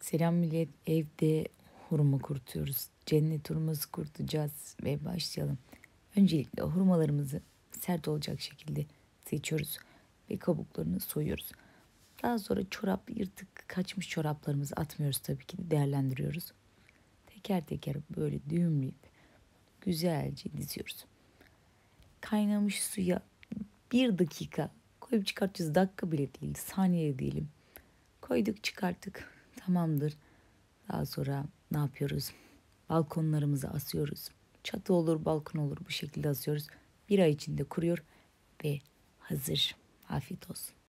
Selam millet, evde hurma kurutuyoruz. Cennet hurması kurutacağız ve başlayalım. Öncelikle hurmalarımızı sert olacak şekilde seçiyoruz ve kabuklarını soyuyoruz. Daha sonra yırtık kaçmış çoraplarımızı atmıyoruz, tabii ki de değerlendiriyoruz. Teker teker böyle düğümleyip güzelce diziyoruz. Kaynamış suya 1 dakika koyup çıkartacağız. Dakika bile değil, saniye diyelim. Koyduk, çıkarttık, tamamdır. Daha sonra ne yapıyoruz? Balkonlarımıza asıyoruz. Çatı olur, balkon olur, bu şekilde asıyoruz. Bir ay içinde kuruyor ve hazır. Afiyet olsun.